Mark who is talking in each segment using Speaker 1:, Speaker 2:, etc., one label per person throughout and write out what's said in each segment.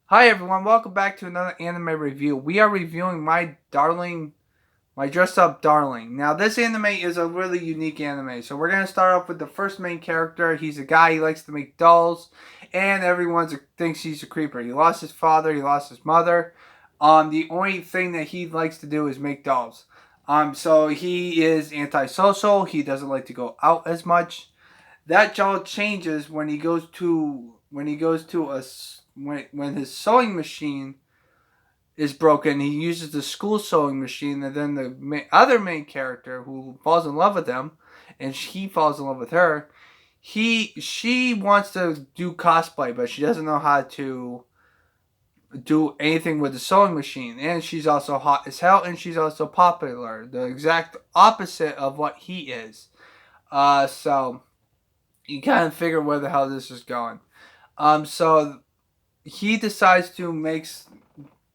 Speaker 1: Hi everyone, welcome back to another anime review. We are reviewing my dressed up darling. Now this anime is a really unique anime. So we're gonna start off with the first main character. He's a guy, he likes to make dolls, and everyone thinks he's a creeper. He lost his father, he lost his mother. The only thing that he likes to do is make dolls. So he is antisocial, he doesn't like to go out as much. That all changes when he goes to when his sewing machine is broken. He uses the school sewing machine, and then the other main character who falls in love with him, and he falls in love with her. She wants to do cosplay, but she doesn't know how to do anything with the sewing machine. And she's also hot as hell, and she's also popular. The exact opposite of what he is. So you kind of figure where the hell this is going. So he decides to make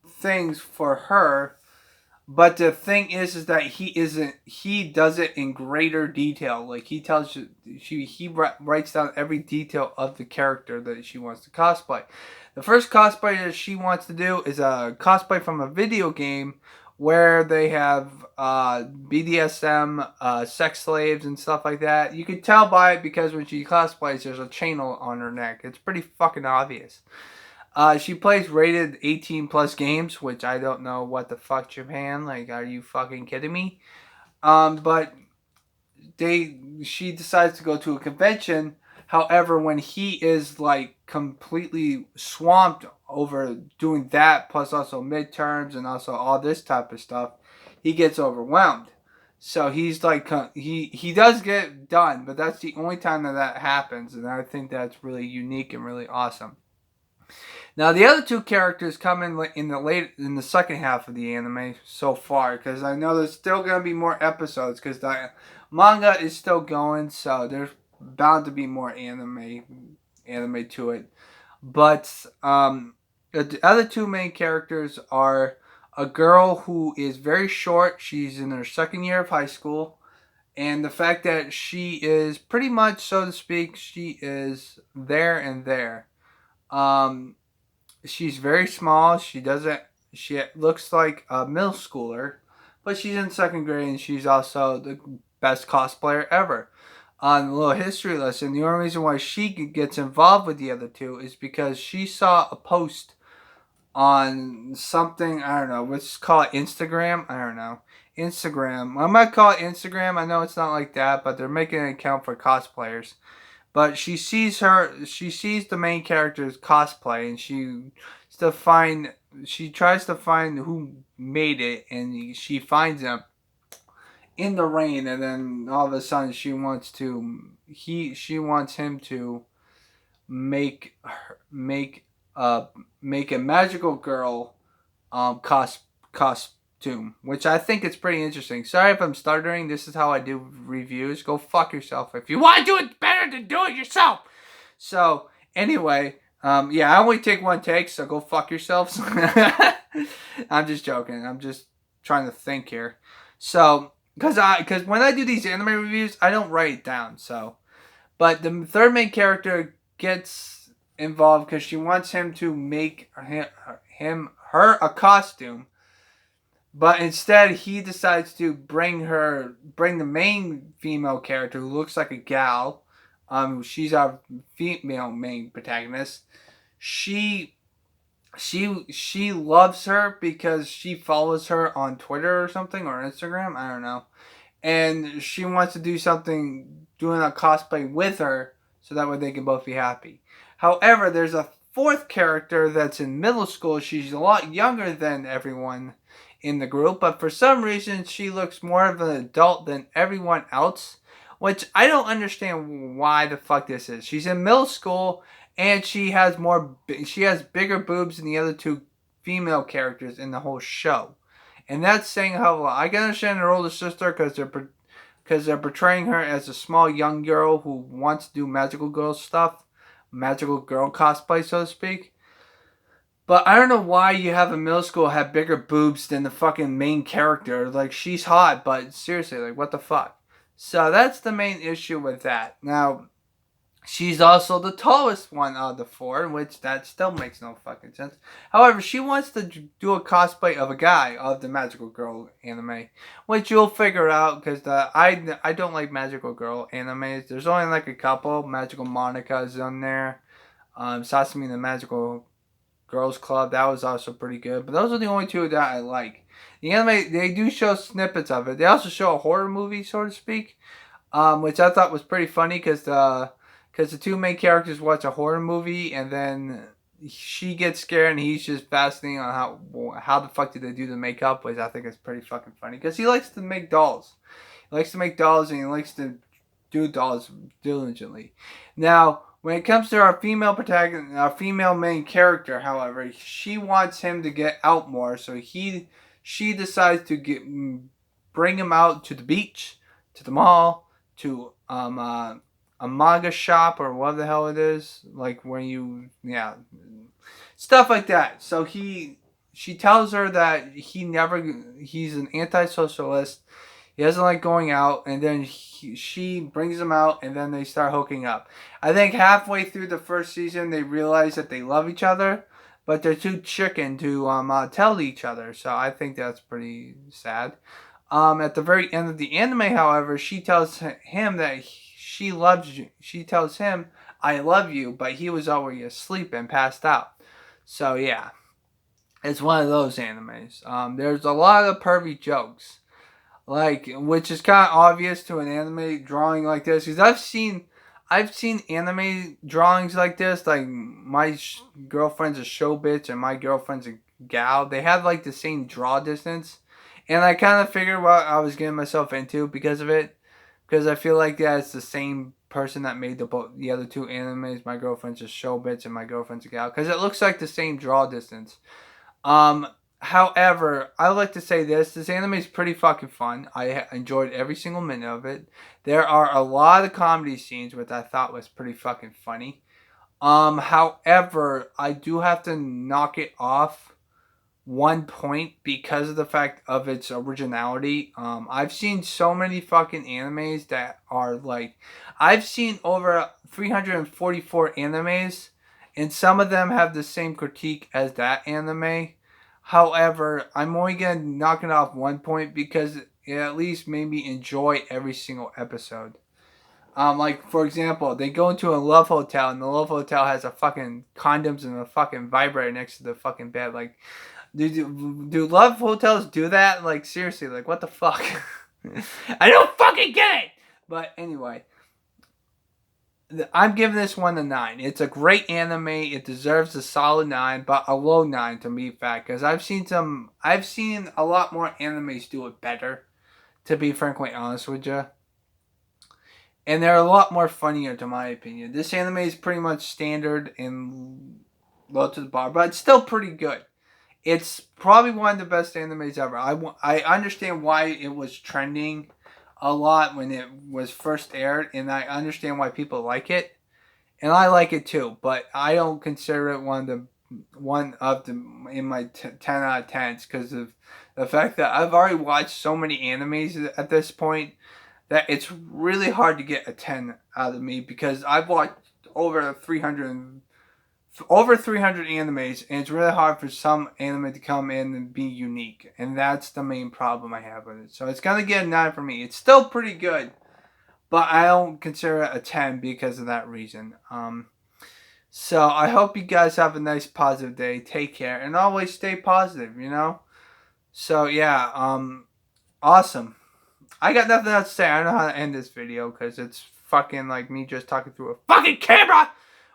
Speaker 1: things for her, but the thing is that he does it in greater detail. Like he tells you, he writes down every detail of the character that she wants to cosplay. The first cosplay that she wants to do is a cosplay from a video game where they have BDSM, sex slaves, and stuff like that. You can tell by it because when she cosplays, there's a chain on her neck. It's pretty fucking obvious. She plays rated 18 plus games, which I don't know what the fuck, Japan. Like, are you fucking kidding me? But she decides to go to a convention. However, when he is like completely swamped over doing that, plus also midterms and also all this type of stuff, he gets overwhelmed. So he's like he does get done, but that's the only time that happens, and I think that's really unique and really awesome. Now the other two characters come in the second half of the anime so far, because I know there's still gonna be more episodes because the manga is still going, so there's bound to be more anime to it. But the other two main characters are a girl who is very short. She's in her second year of high school, and the fact that she is pretty much, so to speak, she is there and there. Um, she's very small. She doesn't. She looks like a middle schooler, but she's in second grade, and she's also the best cosplayer ever. On a little history lesson, the only reason why she gets involved with the other two is because she saw a post on something, I don't know. Let's call it Instagram. I don't know. Instagram. I might call it Instagram. I know it's not like that, but they're making an account for cosplayers. But she sees the main character's cosplay, and to find she tries to find who made it, and she finds him in the rain, and then all of a sudden she wants him to make her make a magical girl costume, which I think is pretty interesting. Sorry if I'm stuttering. This is how I do reviews. Go fuck yourself. If you want to do it better, than do it yourself. So anyway, yeah, I only take one take, so go fuck yourselves. I'm just joking. I'm just trying to think here. So, because when I do these anime reviews, I don't write it down. So, but the third main character gets involved because she wants him to make her a costume, but instead he decides to bring the main female character who looks like a gal. She's our female main protagonist. She she loves her because she follows her on Twitter or something, or Instagram. I don't know, and she wants to do something, doing a cosplay with her, so that way they can both be happy. However, there's a fourth character that's in middle school. She's a lot younger than everyone in the group, but for some reason she looks more of an adult than everyone else, which I don't understand why the fuck this is. She's in middle school, and she has bigger boobs than the other two female characters in the whole show. And that's saying a hell of a lot. I can understand her older sister because they're portraying her as a small young girl who wants to do magical girl stuff, magical girl cosplay, so to speak. But I don't know why you have a middle school have bigger boobs than the fucking main character. Like, she's hot, but seriously, like, what the fuck? So that's the main issue with that. Now, She's also the tallest one out of the four, which that still makes no fucking sense. However, she wants to do a cosplay of a guy of the Magical Girl anime, which you'll figure out because I don't like Magical Girl animes. There's only like a couple. Magical Monica's on there. Sasami and the Magical Girls Club, that was also pretty good. But those are the only two that I like. The anime, they do show snippets of it. They also show a horror movie, so to speak, which I thought was pretty funny because the two main characters watch a horror movie and then she gets scared and he's just fascinating on how the fuck did they do the makeup, which I think is pretty fucking funny because he likes to make dolls. He likes to make dolls and he likes to do dolls diligently. Now, when it comes to our female protagonist, our female main character, however, she wants him to get out more, so she decides to bring him out to the beach, to the mall, to a manga shop or what the hell it is, like where stuff like that. So she tells her that he's an anti-socialist. He doesn't like going out, and then she brings him out, and then they start hooking up. I think halfway through the first season, they realize that they love each other, but they're too chicken to tell each other. So I think that's pretty sad. At the very end of the anime, however, she tells him that she loves you. She tells him, "I love you," but he was already asleep and passed out. So yeah, it's one of those animes. There's a lot of pervy jokes, like which is kind of obvious to an anime drawing like this, because I've seen anime drawings like this. Like my girlfriend's a show bitch and my girlfriend's a gal. They have like the same draw distance, and I kind of figured what I was getting myself into because of it. Because I feel like that's the same person that made the other two animes. My girlfriend's a show bitch and my girlfriend's a gal. Because it looks like the same draw distance. However, I would like to say this anime is pretty fucking fun. I enjoyed every single minute of it. There are a lot of comedy scenes which I thought was pretty fucking funny. However, I do have to knock it off one point because of the fact of its originality. I've seen so many fucking animes that are like, I've seen over 344 animes, and some of them have the same critique as that anime. However, I'm only gonna knock it off one point because it at least made me enjoy every single episode. Like for example, they go into a love hotel and the love hotel has a fucking condoms and a fucking vibrator next to the fucking bed. Like, do love hotels do that? Like seriously, like what the fuck? I don't fucking get it. But anyway, I'm giving this one a 9. It's a great anime. It deserves a solid 9, but a low 9 to be fact. Because I've seen a lot more animes do it better. To be frankly honest with you. And they're a lot more funnier to my opinion. This anime is pretty much standard and low to the bar, but it's still pretty good. It's probably one of the best animes ever. I understand why it was trending a lot when it was first aired, and I understand why people like it, and I like it too. But I don't consider it one of the in my 10 out of 10s because of the fact that I've already watched so many animes at this point that it's really hard to get a 10 out of me because I've watched over 300 animes, and it's really hard for some anime to come in and be unique, and that's the main problem I have with it. So it's gonna get a 9 for me. It's still pretty good, but I don't consider it a 10 because of that reason. So I hope you guys have a nice positive day. Take care and always stay positive, you know? So yeah, awesome. I got nothing else to say. I don't know how to end this video because it's fucking like me just talking through a fucking camera,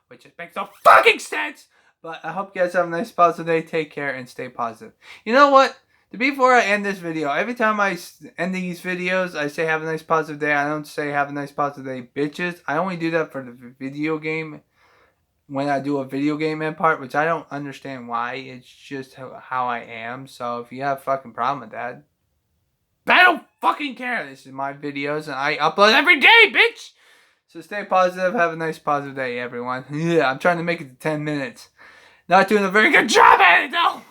Speaker 1: which just makes no fucking sense. But I hope you guys have a nice positive day. Take care and stay positive. You know what? Before I end this video, every time I end these videos, I say have a nice positive day. I don't say have a nice positive day, bitches. I only do that for the video game when I do a video game in part, which I don't understand why. It's just how I am. So if you have a fucking problem with that, I don't fucking care. This is my videos and I upload every day, bitch. So stay positive. Have a nice positive day, everyone. Yeah, I'm trying to make it to 10 minutes. Not doing a very good job at it, though.